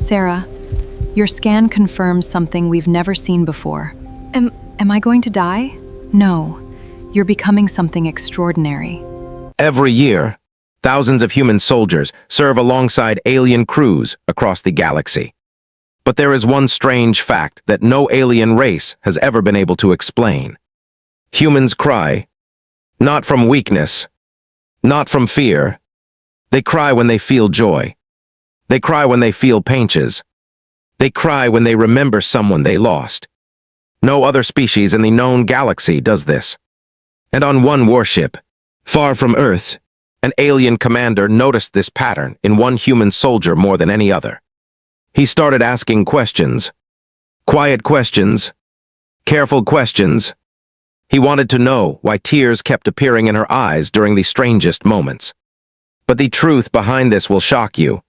Sarah, your scan confirms something we've never seen before. Am I going to die? No, you're becoming something extraordinary. Every year, thousands of human soldiers serve alongside alien crews across the galaxy. But there is one strange fact that no alien race has ever been able to explain. Humans cry, not from weakness, not from fear. They cry when they feel joy. They cry when they feel pains. They cry when they remember someone they lost. No other species in the known galaxy does this. And on one warship, far from Earth, an alien commander noticed this pattern in one human soldier more than any other. He started asking questions. Quiet questions. Careful questions. He wanted to know why tears kept appearing in her eyes during the strangest moments. But the truth behind this will shock you.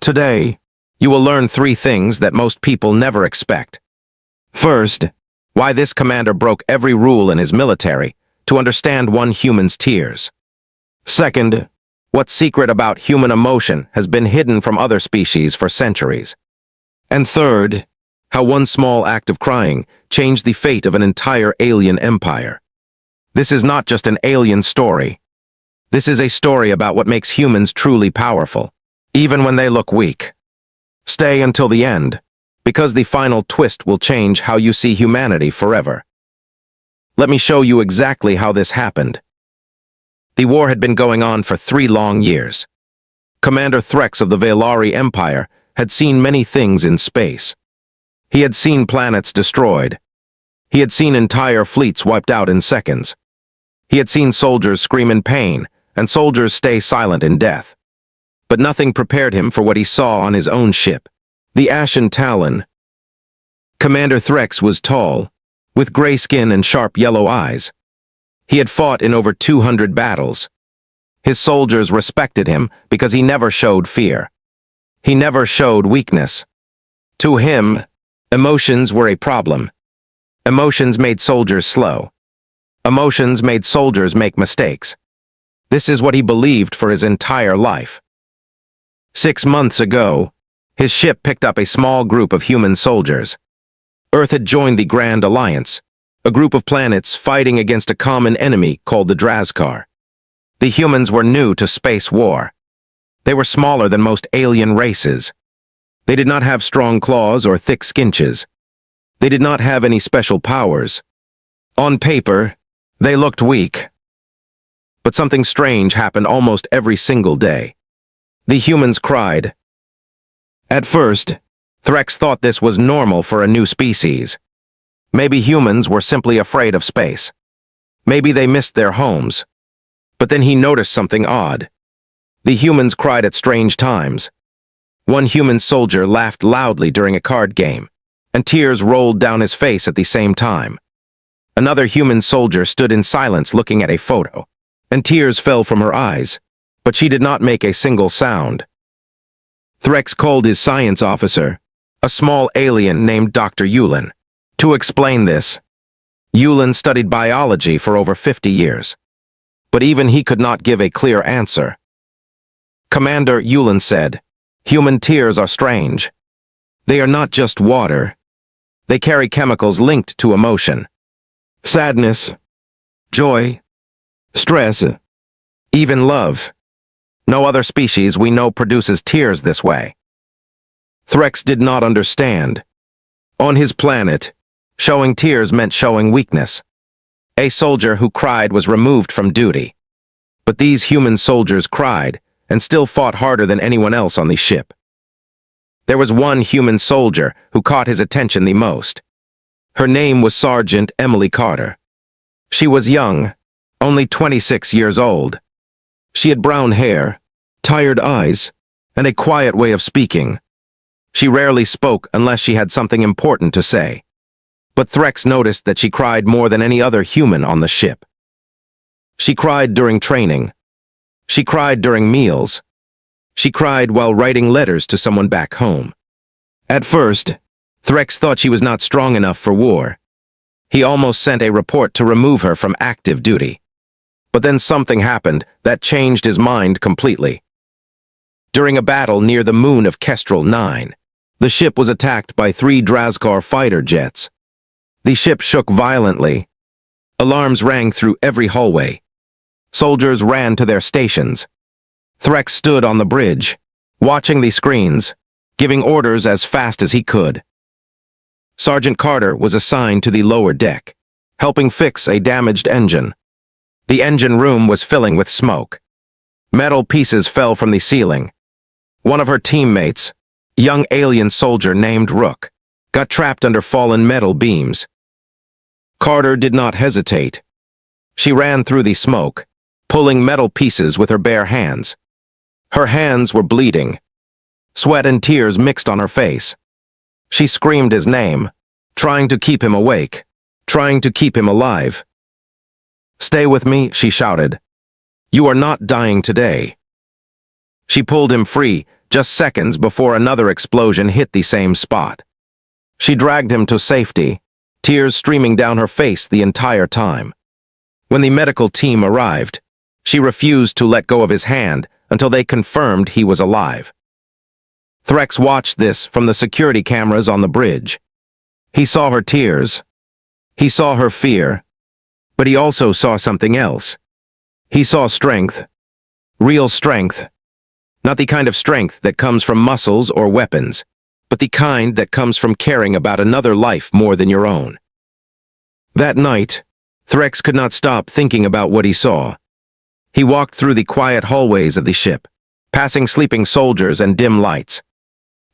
Today, you will learn 3 things that most people never expect. First, why this commander broke every rule in his military to understand one human's tears. Second, what secret about human emotion has been hidden from other species for centuries. And third, how one small act of crying changed the fate of an entire alien empire. This is not just an alien story. This is a story about what makes humans truly powerful, even when they look weak. Stay until the end, because the final twist will change how you see humanity forever. Let me show you exactly how this happened. The war had been going on for 3 long years. Commander Threx of the Velari Empire had seen many things in space. He had seen planets destroyed. He had seen entire fleets wiped out in seconds. He had seen soldiers scream in pain and soldiers stay silent in death. But nothing prepared him for what he saw on his own ship, the Ashen Talon. Commander Threx was tall, with gray skin and sharp yellow eyes. He had fought in over 200 battles. His soldiers respected him because he never showed fear. He never showed weakness. To him, emotions were a problem. Emotions made soldiers slow. Emotions made soldiers make mistakes. This is what he believed for his entire life. 6 months ago, his ship picked up a small group of human soldiers. Earth had joined the Grand Alliance, a group of planets fighting against a common enemy called the Drazkar. The humans were new to space war. They were smaller than most alien races. They did not have strong claws or thick skinches. They did not have any special powers. On paper, they looked weak. But something strange happened almost every single day. The humans cried. At first, Threx thought this was normal for a new species. Maybe humans were simply afraid of space. Maybe they missed their homes. But then he noticed something odd. The humans cried at strange times. One human soldier laughed loudly during a card game, and tears rolled down his face at the same time. Another human soldier stood in silence looking at a photo, and tears fell from her eyes, but she did not make a single sound. Threx called his science officer, a small alien named Dr. Yulin, to explain this. Yulin studied biology for over 50 years, but even he could not give a clear answer. Commander Yulin said, "Human tears are strange. They are not just water. They carry chemicals linked to emotion. Sadness, joy, stress, even love. No other species we know produces tears this way." Threx did not understand. On his planet, showing tears meant showing weakness. A soldier who cried was removed from duty. But these human soldiers cried and still fought harder than anyone else on the ship. There was one human soldier who caught his attention the most. Her name was Sergeant Emily Carter. She was young, only 26 years old. She had brown hair, tired eyes, and a quiet way of speaking. She rarely spoke unless she had something important to say. But Threx noticed that she cried more than any other human on the ship. She cried during training. She cried during meals. She cried while writing letters to someone back home. At first, Threx thought she was not strong enough for war. He almost sent a report to remove her from active duty. But then something happened that changed his mind completely. during a battle near the moon of Kestrel 9. The ship was attacked by 3 Drazkar fighter jets. The ship shook violently. Alarms rang through every hallway. Soldiers ran to their stations. Threx stood on the bridge, watching the screens, giving orders as fast as he could. Sergeant Carter was assigned to the lower deck, helping fix a damaged engine. The engine room was filling with smoke. Metal pieces fell from the ceiling. One of her teammates, a young alien soldier named Rook, got trapped under fallen metal beams. Carter did not hesitate. She ran through the smoke, pulling metal pieces with her bare hands. Her hands were bleeding. Sweat and tears mixed on her face. She screamed his name, trying to keep him awake, trying to keep him alive. "Stay with me," she shouted. "You are not dying today." She pulled him free just seconds before another explosion hit the same spot. She dragged him to safety, tears streaming down her face the entire time. When the medical team arrived, she refused to let go of his hand until they confirmed he was alive. Threx watched this from the security cameras on the bridge. He saw her tears. He saw her fear. But he also saw something else. He saw strength. Real strength. Not the kind of strength that comes from muscles or weapons, but the kind that comes from caring about another life more than your own. That night, Threx could not stop thinking about what he saw. He walked through the quiet hallways of the ship, passing sleeping soldiers and dim lights.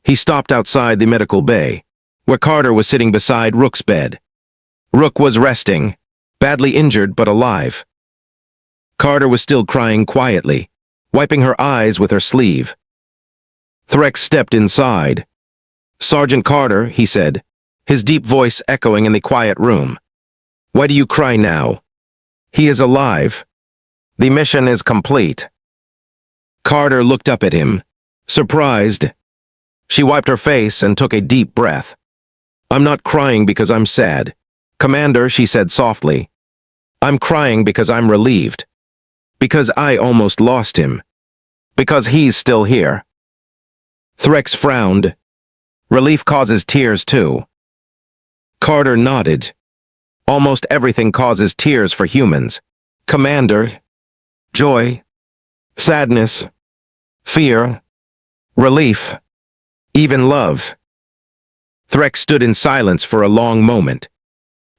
He stopped outside the medical bay, where Carter was sitting beside Rook's bed. Rook was resting, badly injured but alive. Carter was still crying quietly, wiping her eyes with her sleeve. Threx stepped inside. "Sergeant Carter," he said, his deep voice echoing in the quiet room. "Why do you cry now? He is alive. The mission is complete." Carter looked up at him, surprised. She wiped her face and took a deep breath. "I'm not crying because I'm sad, Commander," she said softly. "I'm crying because I'm relieved. Because I almost lost him. Because he's still here." Threx frowned. Relief causes tears too. Carter nodded. Almost everything causes tears for humans. Commander. Joy. Sadness. Fear. Relief. Even love. Threx stood in silence for a long moment.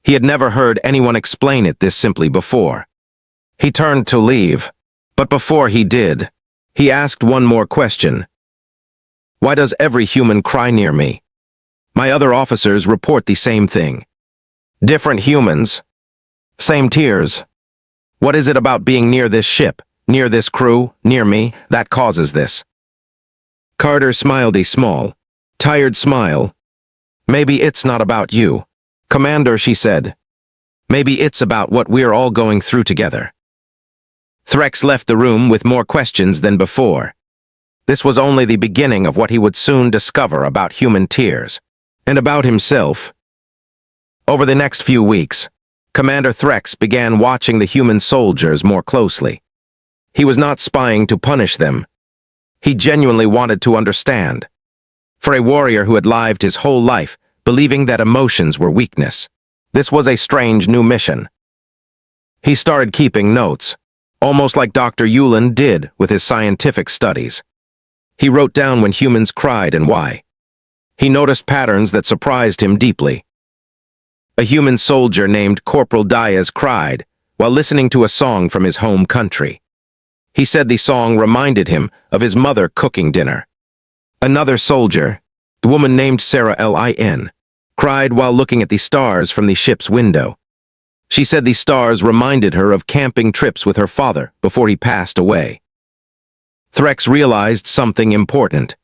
He had never heard anyone explain it this simply before. He turned to leave, but before he did, he asked one more question. "Why does every human cry near me? My other officers report the same thing. Different humans. Same tears. What is it about being near this ship, near this crew, near me, that causes this?" Carter smiled a small, tired smile. "Maybe it's not about you, Commander," she said. "Maybe it's about what we're all going through together." Threx left the room with more questions than before. This was only the beginning of what he would soon discover about human tears, and about himself. Over the next few weeks, Commander Threx began watching the human soldiers more closely. He was not spying to punish them. He genuinely wanted to understand. For a warrior who had lived his whole life believing that emotions were weakness, this was a strange new mission. He started keeping notes, almost like Dr. Yulin did with his scientific studies. He wrote down when humans cried and why. He noticed patterns that surprised him deeply. A human soldier named Corporal Diaz cried while listening to a song from his home country. He said the song reminded him of his mother cooking dinner. Another soldier, a woman named Sarah Lin, cried while looking at the stars from the ship's window. She said the stars reminded her of camping trips with her father before he passed away. Threx realized something important.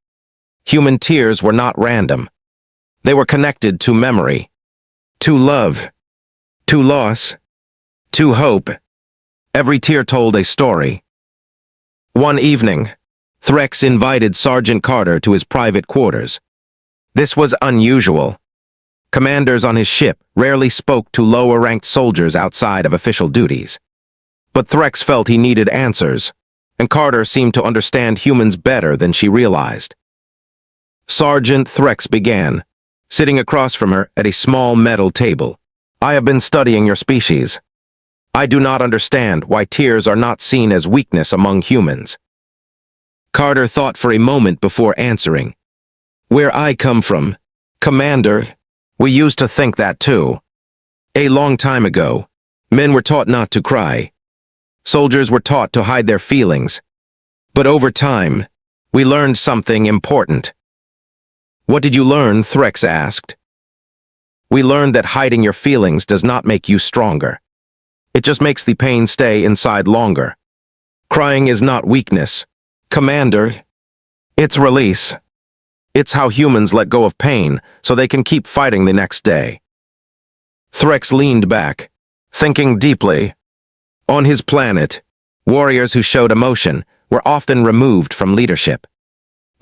Human tears were not random. They were connected to memory, to love, to loss, to hope. Every tear told a story. One evening, Threx invited Sergeant Carter to his private quarters. This was unusual. Commanders on his ship rarely spoke to lower-ranked soldiers outside of official duties. But Threx felt he needed answers, and Carter seemed to understand humans better than she realized. Sergeant Threx began, sitting across from her at a small metal table. I have been studying your species. I do not understand why tears are not seen as weakness among humans. Carter thought for a moment before answering. Where I come from, Commander, we used to think that too. A long time ago, men were taught not to cry. Soldiers were taught to hide their feelings. But over time, we learned something important. What did you learn? Threx asked. We learned that hiding your feelings does not make you stronger. It just makes the pain stay inside longer. Crying is not weakness, Commander. It's release. It's how humans let go of pain so they can keep fighting the next day. Threx leaned back, thinking deeply. On his planet, warriors who showed emotion were often removed from leadership.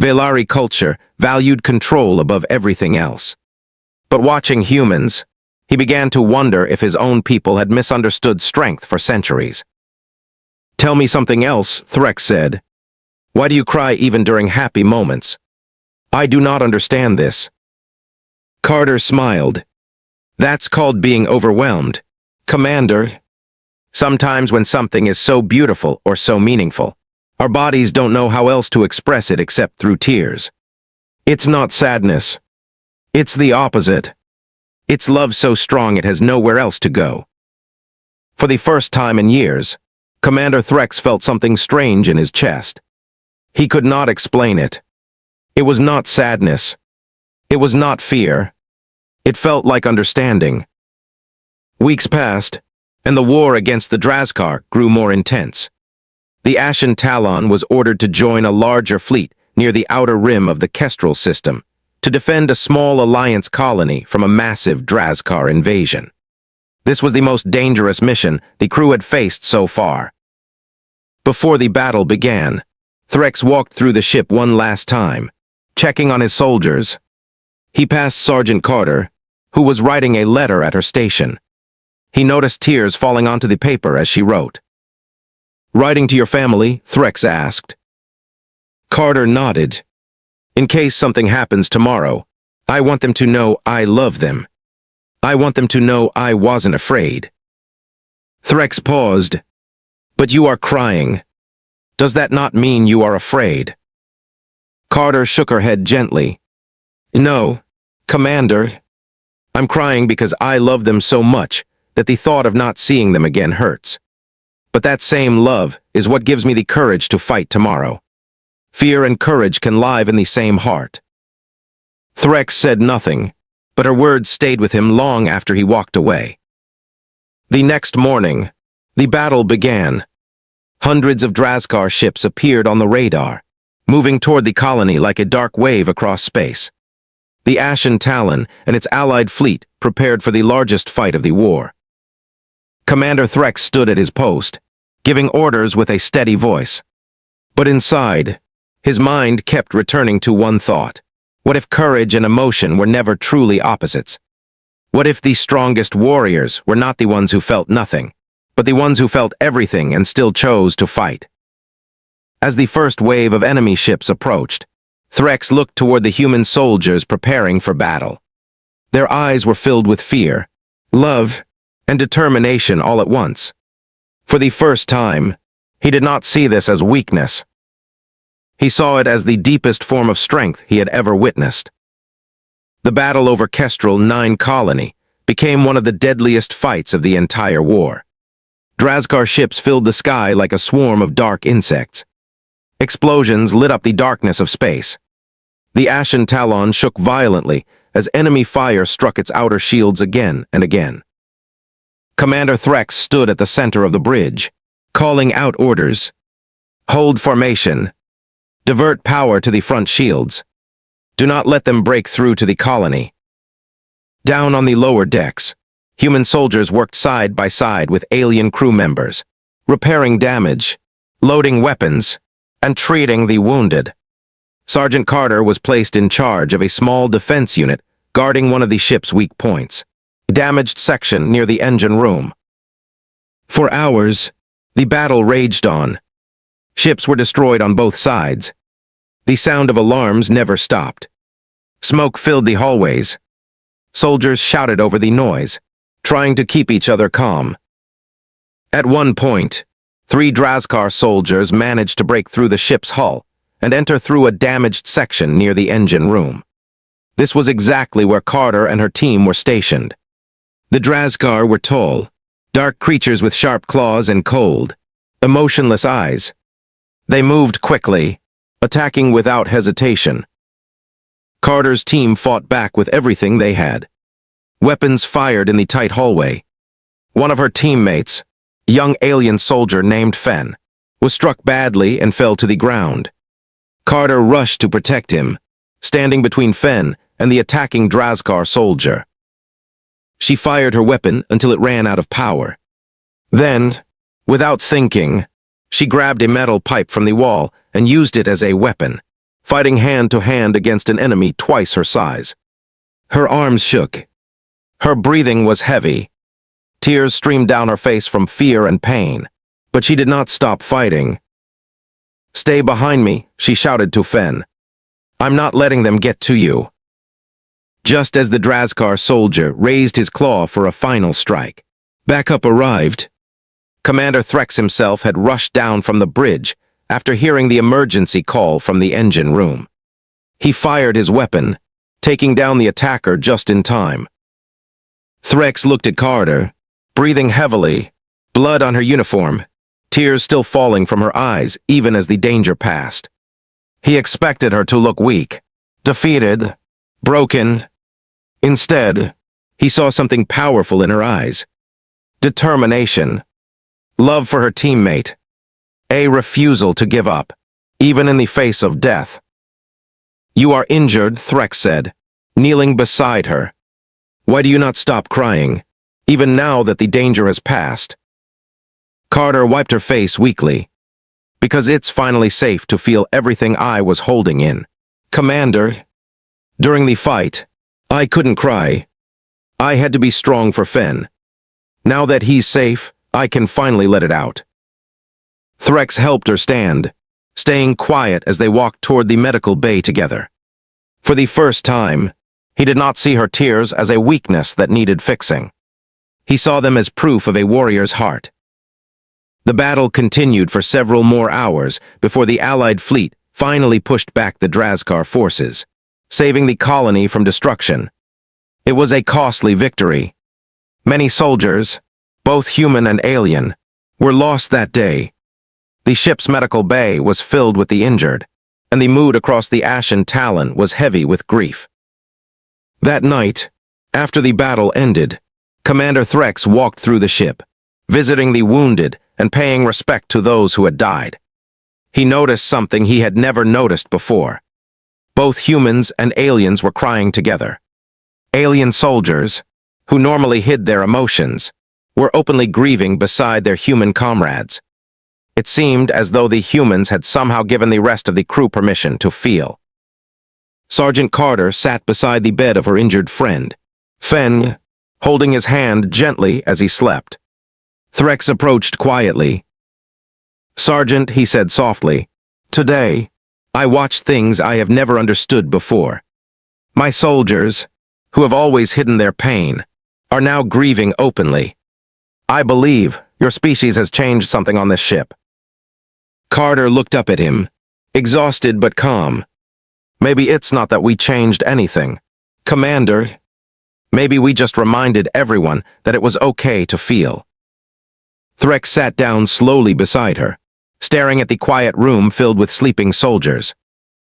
Velari culture valued control above everything else. But watching humans, he began to wonder if his own people had misunderstood strength for centuries. Tell me something else, Threx said. Why do you cry even during happy moments? I do not understand this. Carter smiled. That's called being overwhelmed, Commander. Sometimes when something is so beautiful or so meaningful, our bodies don't know how else to express it except through tears. It's not sadness. It's the opposite. It's love so strong it has nowhere else to go. For the first time in years, Commander Threx felt something strange in his chest. He could not explain it. It was not sadness. It was not fear. It felt like understanding. Weeks passed, and the war against the Drazkar grew more intense. The Ashen Talon was ordered to join a larger fleet near the outer rim of the Kestrel system to defend a small Alliance colony from a massive Drazkar invasion. This was the most dangerous mission the crew had faced so far. Before the battle began, Threx walked through the ship one last time, checking on his soldiers. He passed Sergeant Carter, who was writing a letter at her station. He noticed tears falling onto the paper as she wrote. Writing to your family? Threx asked. Carter nodded. In case something happens tomorrow, I want them to know I love them. I want them to know I wasn't afraid. Threx paused. But you are crying. Does that not mean you are afraid? Carter shook her head gently. No, Commander. I'm crying because I love them so much that the thought of not seeing them again hurts. But that same love is what gives me the courage to fight tomorrow. Fear and courage can live in the same heart. Threx said nothing, but her words stayed with him long after he walked away. The next morning, the battle began. Hundreds of Drazkar ships appeared on the radar, moving toward the colony like a dark wave across space. The Ashen Talon and its allied fleet prepared for the largest fight of the war. Commander Threx stood at his post, giving orders with a steady voice. But inside, his mind kept returning to one thought. What if courage and emotion were never truly opposites? What if the strongest warriors were not the ones who felt nothing, but the ones who felt everything and still chose to fight? As the first wave of enemy ships approached, Threx looked toward the human soldiers preparing for battle. Their eyes were filled with fear, love, and determination all at once. For the first time, he did not see this as weakness. He saw it as the deepest form of strength he had ever witnessed. The battle over Kestrel 9 colony became one of the deadliest fights of the entire war. Drazkar ships filled the sky like a swarm of dark insects. Explosions lit up the darkness of space. The Ashen Talon shook violently as enemy fire struck its outer shields again and again. Commander Threx stood at the center of the bridge, calling out orders. Hold formation. Divert power to the front shields. Do not let them break through to the colony. Down on the lower decks, human soldiers worked side by side with alien crew members, repairing damage, loading weapons, and treating the wounded. Sergeant Carter was placed in charge of a small defense unit guarding one of the ship's weak points, a damaged section near the engine room. For hours, the battle raged on. Ships were destroyed on both sides. The sound of alarms never stopped. Smoke filled the hallways. Soldiers shouted over the noise, trying to keep each other calm. At one point, 3 Draskar soldiers managed to break through the ship's hull and enter through a damaged section near the engine room. This was exactly where Carter and her team were stationed. The Draskar were tall, dark creatures with sharp claws and cold, emotionless eyes. They moved quickly, attacking without hesitation. Carter's team fought back with everything they had. Weapons fired in the tight hallway. One of her teammates, a young alien soldier named Fen, was struck badly and fell to the ground. Carter rushed to protect him, standing between Fen and the attacking Draskar soldier. She fired her weapon until it ran out of power. Then, without thinking, she grabbed a metal pipe from the wall and used it as a weapon, fighting hand to hand against an enemy twice her size. Her arms shook. Her breathing was heavy. Tears streamed down her face from fear and pain, but she did not stop fighting. "Stay behind me," she shouted to Fen. "I'm not letting them get to you." Just as the Draskar soldier raised his claw for a final strike, backup arrived. Commander Threx himself had rushed down from the bridge after hearing the emergency call from the engine room. He fired his weapon, taking down the attacker just in time. Threx looked at Carter, breathing heavily, blood on her uniform, tears still falling from her eyes even as the danger passed. He expected her to look weak, defeated, broken. Instead, he saw something powerful in her eyes. Determination. Love for her teammate. A refusal to give up, even in the face of death. "You are injured," Threx said, kneeling beside her. "Why do you not stop crying, even now that the danger has passed?" Carter wiped her face weakly. "Because it's finally safe to feel everything I was holding in. Commander, during the fight, I couldn't cry. I had to be strong for Fen. Now that he's safe, I can finally let it out." Threx helped her stand, staying quiet as they walked toward the medical bay together. For the first time, he did not see her tears as a weakness that needed fixing. He saw them as proof of a warrior's heart. The battle continued for several more hours before the Allied fleet finally pushed back the Draskar forces, saving the colony from destruction. It was a costly victory. Many soldiers, both human and alien, were lost that day. The ship's medical bay was filled with the injured, and the mood across the Ashen Talon was heavy with grief. That night, after the battle ended, Commander Threx walked through the ship, visiting the wounded and paying respect to those who had died. He noticed something he had never noticed before. Both humans and aliens were crying together. Alien soldiers, who normally hid their emotions, were openly grieving beside their human comrades. It seemed as though the humans had somehow given the rest of the crew permission to feel. Sergeant Carter sat beside the bed of her injured friend, Fen, holding his hand gently as he slept. Threx approached quietly. "Sergeant," he said softly, "today, I watched things I have never understood before. My soldiers, who have always hidden their pain, are now grieving openly. I believe your species has changed something on this ship." Carter looked up at him, exhausted but calm. "Maybe it's not that we changed anything, Commander. Maybe we just reminded everyone that it was okay to feel." Threx sat down slowly beside her, staring at the quiet room filled with sleeping soldiers.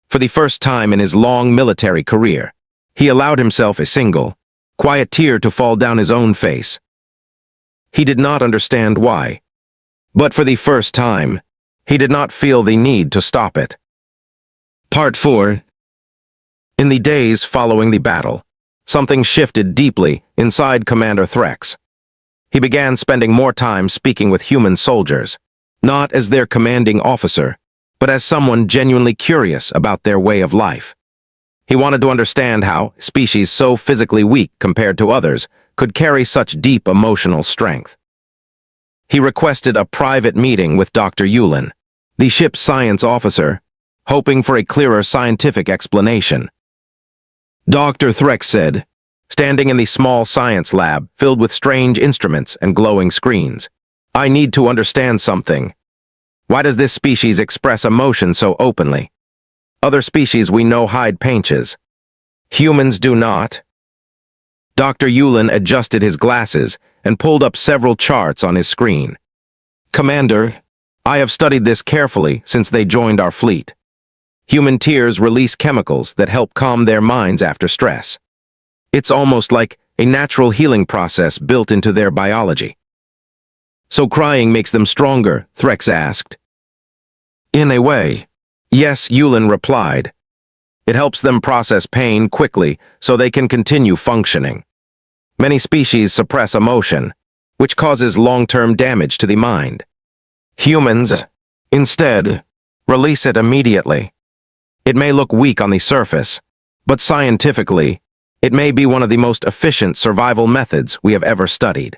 For the first time in his long military career, he allowed himself a single, quiet tear to fall down his own face. He did not understand why, but for the first time, he did not feel the need to stop it. Part 4. In the days following the battle, something shifted deeply inside Commander Threx. He began spending more time speaking with human soldiers, not as their commanding officer, but as someone genuinely curious about their way of life. He wanted to understand how species so physically weak compared to others could carry such deep emotional strength. He requested a private meeting with Dr. Yulin, the ship's science officer, hoping for a clearer scientific explanation. Dr. Threx said, standing in the small science lab filled with strange instruments and glowing screens. I need to understand something. Why does this species express emotion so openly? Other species we know hide painches. Humans do not. Dr. Yulin adjusted his glasses and pulled up several charts on his screen. Commander, I have studied this carefully since they joined our fleet. Human tears release chemicals that help calm their minds after stress. It's almost like a natural healing process built into their biology. So crying makes them stronger, Threx asked. In a way. Yes, Yulin replied. It helps them process pain quickly so they can continue functioning. Many species suppress emotion, which causes long-term damage to the mind. Humans, instead, release it immediately. It may look weak on the surface, but scientifically, it may be one of the most efficient survival methods we have ever studied.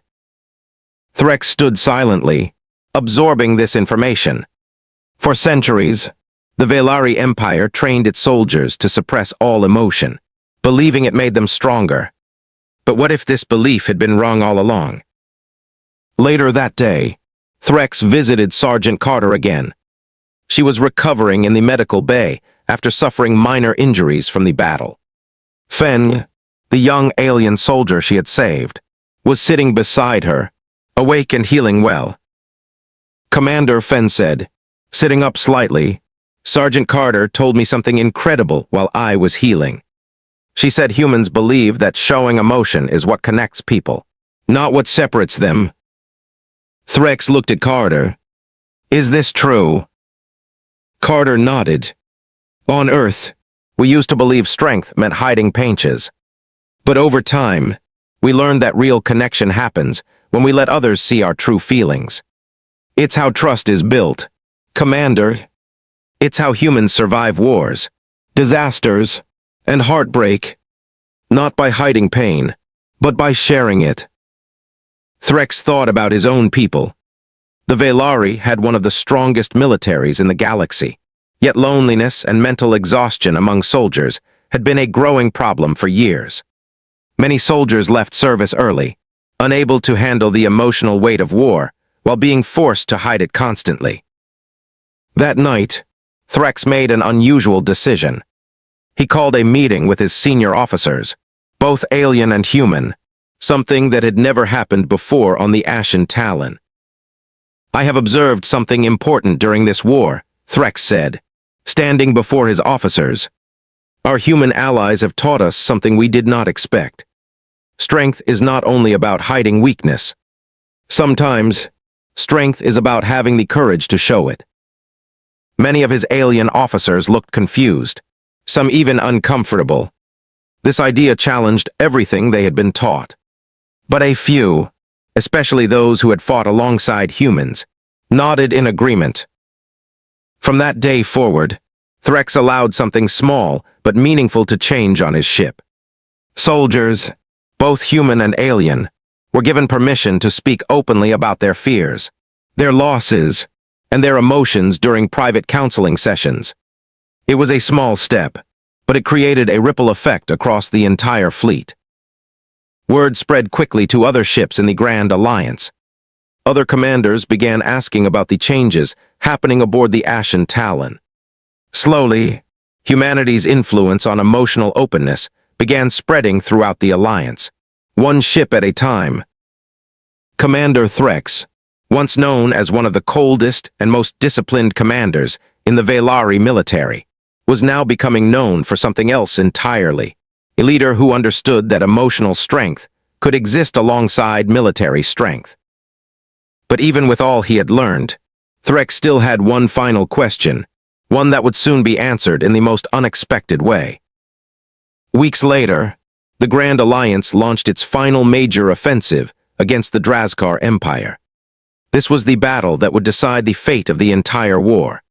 Threx stood silently, absorbing this information. For centuries, the Velari Empire trained its soldiers to suppress all emotion, believing it made them stronger. But what if this belief had been wrong all along? Later that day, Threx visited Sergeant Carter again. She was recovering in the medical bay after suffering minor injuries from the battle. Feng, the young alien soldier she had saved, was sitting beside her, awake and healing well. Commander, Feng said, sitting up slightly, Sergeant Carter told me something incredible while I was healing. She said humans believe that showing emotion is what connects people, not what separates them. Threx looked at Carter. Is this true? Carter nodded. On Earth, we used to believe strength meant hiding painches. But over time, we learned that real connection happens when we let others see our true feelings. It's how trust is built. Commander, it's how humans survive wars, disasters, and heartbreak, not by hiding pain, but by sharing it. Threx thought about his own people. The Velari had one of the strongest militaries in the galaxy, yet loneliness and mental exhaustion among soldiers had been a growing problem for years. Many soldiers left service early, unable to handle the emotional weight of war, while being forced to hide it constantly. That night, Threx made an unusual decision. He called a meeting with his senior officers, both alien and human, something that had never happened before on the Ashen Talon. I have observed something important during this war, Threx said, standing before his officers. Our human allies have taught us something we did not expect. Strength is not only about hiding weakness. Sometimes, strength is about having the courage to show it. Many of his alien officers looked confused, some even uncomfortable. This idea challenged everything they had been taught. But a few, especially those who had fought alongside humans, nodded in agreement. From that day forward, Threx allowed something small but meaningful to change on his ship. Soldiers, both human and alien, were given permission to speak openly about their fears, their losses, and their emotions during private counseling sessions. It was a small step, but it created a ripple effect across the entire fleet. Word spread quickly to other ships in the Grand Alliance. Other commanders began asking about the changes happening aboard the Ashen Talon. Slowly, humanity's influence on emotional openness began spreading throughout the Alliance, one ship at a time. Commander Threx, once known as one of the coldest and most disciplined commanders in the Velari military, was now becoming known for something else entirely, a leader who understood that emotional strength could exist alongside military strength. But even with all he had learned, Threx still had one final question, one that would soon be answered in the most unexpected way. Weeks later, the Grand Alliance launched its final major offensive against the Drazkar Empire. This was the battle that would decide the fate of the entire war.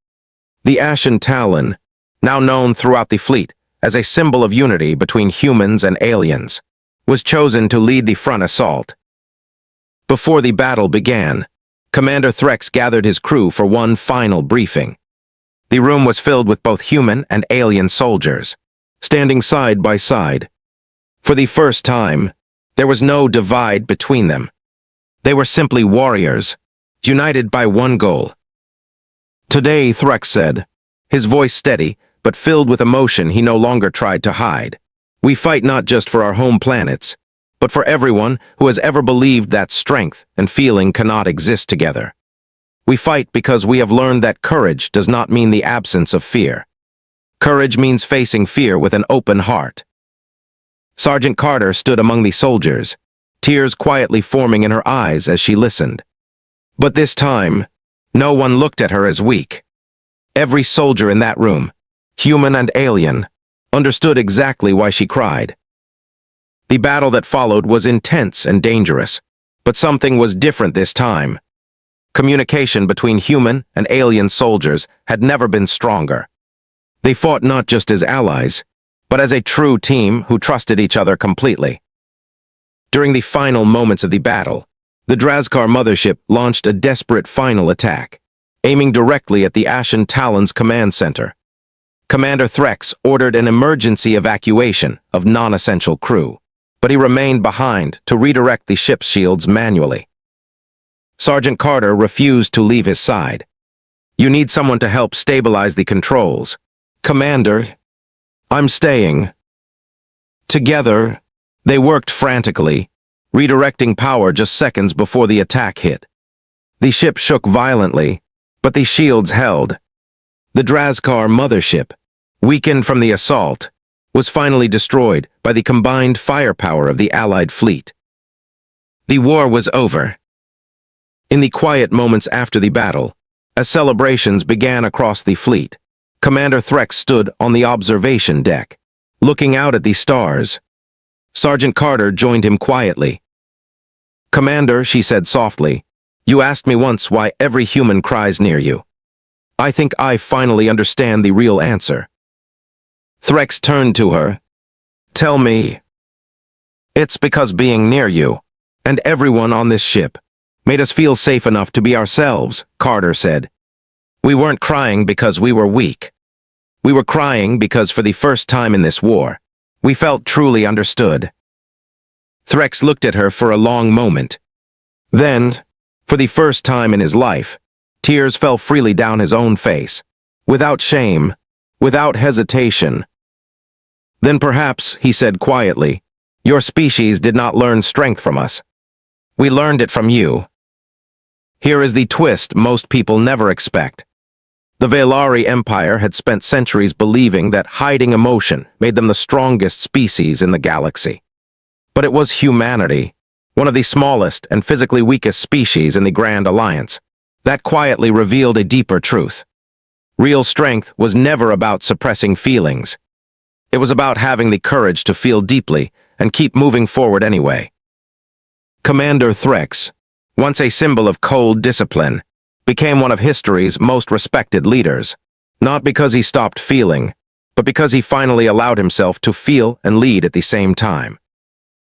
The Ashen Talon, now known throughout the fleet as a symbol of unity between humans and aliens, was chosen to lead the front assault. Before the battle began, Commander Threx gathered his crew for one final briefing. The room was filled with both human and alien soldiers, standing side by side. For the first time, there was no divide between them. They were simply warriors, united by one goal. "Today," Threx said, his voice steady, but filled with emotion he no longer tried to hide. "We fight not just for our home planets, but for everyone who has ever believed that strength and feeling cannot exist together. We fight because we have learned that courage does not mean the absence of fear. Courage means facing fear with an open heart." Sergeant Carter stood among the soldiers, tears quietly forming in her eyes as she listened. But this time, no one looked at her as weak. Every soldier in that room, human and alien, understood exactly why she cried. The battle that followed was intense and dangerous, but something was different this time. Communication between human and alien soldiers had never been stronger. They fought not just as allies, but as a true team who trusted each other completely. During the final moments of the battle, the Drazkar mothership launched a desperate final attack, aiming directly at the Ashen Talon's command center. Commander Threx ordered an emergency evacuation of non-essential crew, but he remained behind to redirect the ship's shields manually. Sergeant Carter refused to leave his side. "You need someone to help stabilize the controls." "Commander, I'm staying." Together, they worked frantically, redirecting power just seconds before the attack hit. The ship shook violently, but the shields held. The Drazkar mothership, weakened from the assault, was finally destroyed by the combined firepower of the Allied fleet. The war was over. In the quiet moments after the battle, as celebrations began across the fleet, Commander Threx stood on the observation deck, looking out at the stars. Sergeant Carter joined him quietly. "Commander," she said softly, "you asked me once why every human cries near you. I think I finally understand the real answer." Threx turned to her. "Tell me." "It's because being near you, and everyone on this ship, made us feel safe enough to be ourselves," Carter said. "We weren't crying because we were weak. We were crying because for the first time in this war, we felt truly understood." Threx looked at her for a long moment. Then, for the first time in his life, tears fell freely down his own face, without shame, without hesitation. "Then perhaps," he said quietly, "your species did not learn strength from us. We learned it from you." Here is the twist most people never expect. The Velari Empire had spent centuries believing that hiding emotion made them the strongest species in the galaxy. But it was humanity, one of the smallest and physically weakest species in the Grand Alliance, that quietly revealed a deeper truth. Real strength was never about suppressing feelings. It was about having the courage to feel deeply and keep moving forward anyway. Commander Threx, once a symbol of cold discipline, became one of history's most respected leaders, not because he stopped feeling, but because he finally allowed himself to feel and lead at the same time.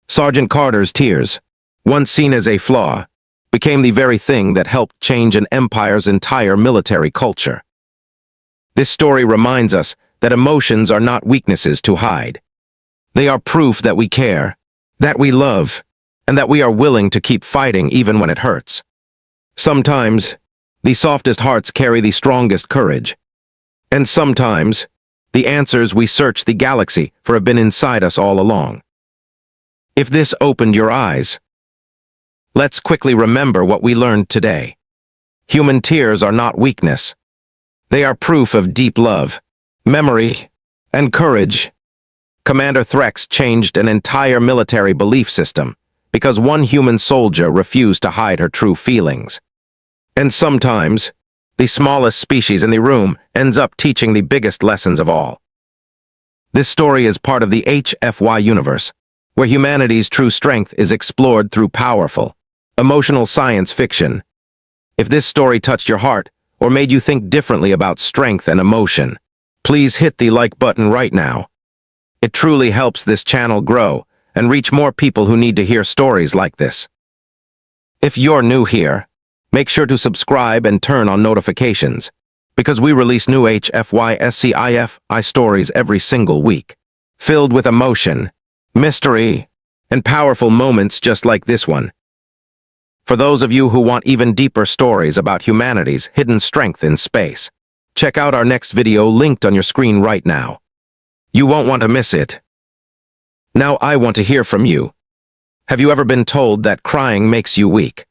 Sergeant Carter's tears, once seen as a flaw, became the very thing that helped change an empire's entire military culture. This story reminds us that emotions are not weaknesses to hide. They are proof that we care, that we love, and that we are willing to keep fighting even when it hurts. Sometimes, the softest hearts carry the strongest courage. And sometimes, the answers we search the galaxy for have been inside us all along. If this opened your eyes, let's quickly remember what we learned today. Human tears are not weakness. They are proof of deep love, memory, and courage. Commander Threx changed an entire military belief system because one human soldier refused to hide her true feelings. And sometimes, the smallest species in the room ends up teaching the biggest lessons of all. This story is part of the HFY universe, where humanity's true strength is explored through powerful, emotional science fiction. If this story touched your heart or made you think differently about strength and emotion, please hit the like button right now. It truly helps this channel grow and reach more people who need to hear stories like this. If you're new here, make sure to subscribe and turn on notifications, because we release new HFY Sci-Fi stories every single week, filled with emotion, mystery, and powerful moments just like this one. For those of you who want even deeper stories about humanity's hidden strength in space, check out our next video linked on your screen right now. You won't want to miss it. Now I want to hear from you. Have you ever been told that crying makes you weak?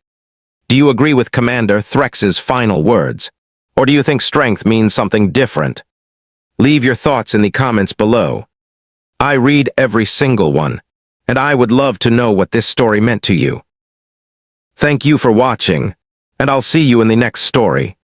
Do you agree with Commander Threx's final words? Or do you think strength means something different? Leave your thoughts in the comments below. I read every single one, and I would love to know what this story meant to you. Thank you for watching, and I'll see you in the next story.